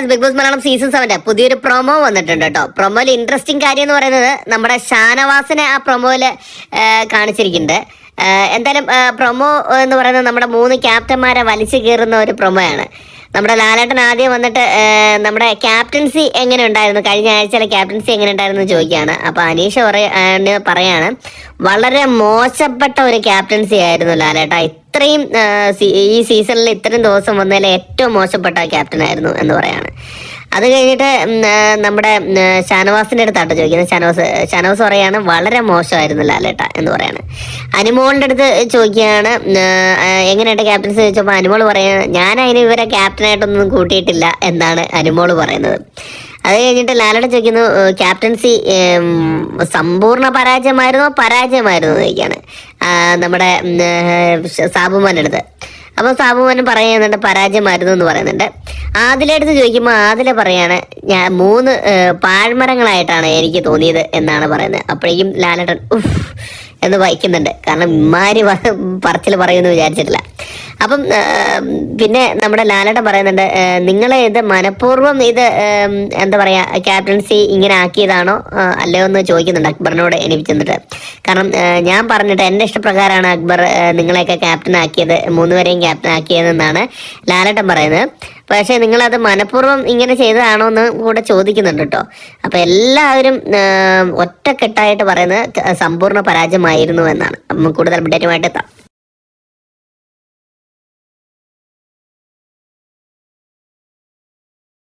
Guys, Bigg Boss Malayalam season 7 പുതിയൊരു promo വന്നിട്ടുണ്ട് കേട്ടോ. പ്രൊമോയിൽ ഇൻട്രസ്റ്റിംഗ് കാര്യം എന്ന് പറയുന്നത് നമ്മുടെ ഷാനവാസിനെ ആ പ്രൊമോയില് കാണിച്ചിരിക്കുന്നുണ്ട്. എന്തായാലും പ്രൊമോ എന്ന് പറയുന്നത് നമ്മുടെ 3 ക്യാപ്റ്റന്മാരെ വലിച്ചു കീറുന്ന ഒരു പ്രൊമോയാണ്. നമ്മുടെ ലാലേട്ടൻ ആദ്യം വന്നിട്ട് നമ്മുടെ ക്യാപ്റ്റൻസി എങ്ങനെ ഉണ്ടായിരുന്നു, കഴിഞ്ഞ ആഴ്ചയിലെ ക്യാപ്റ്റൻസി എങ്ങനെ ഉണ്ടായിരുന്നു ചോദിക്കുകയാണ്. അപ്പൊ അനീഷ പറയാണ് വളരെ മോശപ്പെട്ട ഒരു ക്യാപ്റ്റൻസി ആയിരുന്നു ലാലേട്ട, ഇത്രയും ഈ സീസണിൽ ഇത്രയും ദിവസം വന്നതിലെ ഏറ്റവും മോശപ്പെട്ട ക്യാപ്റ്റൻ ആയിരുന്നു എന്ന് പറയാണ്. അത് കഴിഞ്ഞിട്ട് നമ്മുടെ ഷാനവാസിന്റെ അടുത്താട്ടോ ചോദിക്കുന്നത്. ഷാനവാസ് പറയാണ് വളരെ മോശമായിരുന്നു ലാലേട്ട എന്ന് പറയാണ്. അനുമോളിന്റെ അടുത്ത് ചോദിക്കുകയാണ് എങ്ങനെയുണ്ട് ക്യാപ്റ്റൻസി ചോദിച്ചപ്പോൾ അനുമോള് പറയാണ് ഞാൻ അതിന് ഇവരെ ക്യാപ്റ്റനായിട്ടൊന്നും കൂട്ടിയിട്ടില്ല എന്നാണ് അനുമോള് പറയുന്നത്. അത് കഴിഞ്ഞിട്ട് ലാലേട്ടൻ ചോദിക്കുന്നു ക്യാപ്റ്റൻസി സമ്പൂർണ്ണ പരാജയമായിരുന്നു ചോദിക്കുകയാണ് നമ്മുടെ സാബുമാൻ്റെ അടുത്ത്. അപ്പൊ സാബുമാനും പറയുന്നുണ്ട് പരാജയമായിരുന്നു എന്ന് പറയുന്നുണ്ട്. ആദിലെടുത്ത് ചോദിക്കുമ്പോൾ ആദില പറയാണ് ഞാൻ 3 പാഴ്മരങ്ങളായിട്ടാണ് എനിക്ക് തോന്നിയത് എന്നാണ് പറയുന്നത്. അപ്പോഴേക്കും ലാലേട്ടൻ എന്ന് വായിക്കുന്നുണ്ട്, കാരണം ഇമാരി പറച്ചിൽ പറയുമെന്ന് വിചാരിച്ചിട്ടില്ല. അപ്പം പിന്നെ നമ്മുടെ ലാലേട്ടൻ പറയുന്നുണ്ട് നിങ്ങളെ ഇത് മനഃപൂർവ്വം ഇത് എന്താ പറയാ ക്യാപ്റ്റൻസി ഇങ്ങനെ ആക്കിയതാണോ അല്ലയോ എന്ന് ചോദിക്കുന്നുണ്ട് അക്ബറിനോട് എനിപ്പിച്ചിട്ട്. കാരണം ഞാൻ പറഞ്ഞിട്ട് എന്റെ ഇഷ്ടപ്രകാരമാണ് അക്ബർ നിങ്ങളെയൊക്കെ ക്യാപ്റ്റൻ ആക്കിയത്, 3 പേരെയും ക്യാപ്റ്റൻ ആക്കിയതെന്നാണ് ലാലേട്ടൻ പറയുന്നത്. പക്ഷെ നിങ്ങളത് മനഃപൂർവ്വം ഇങ്ങനെ ചെയ്തതാണോ എന്ന് കൂടെ ചോദിക്കുന്നുണ്ട് കേട്ടോ. അപ്പൊ എല്ലാവരും ഒറ്റക്കെട്ടായിട്ട് പറയുന്നത് സമ്പൂർണ്ണ പരാജയമായിരുന്നു എന്നാണ്. കൂടുതൽ അപ്ഡേറ്റുമായിട്ട് എത്താം.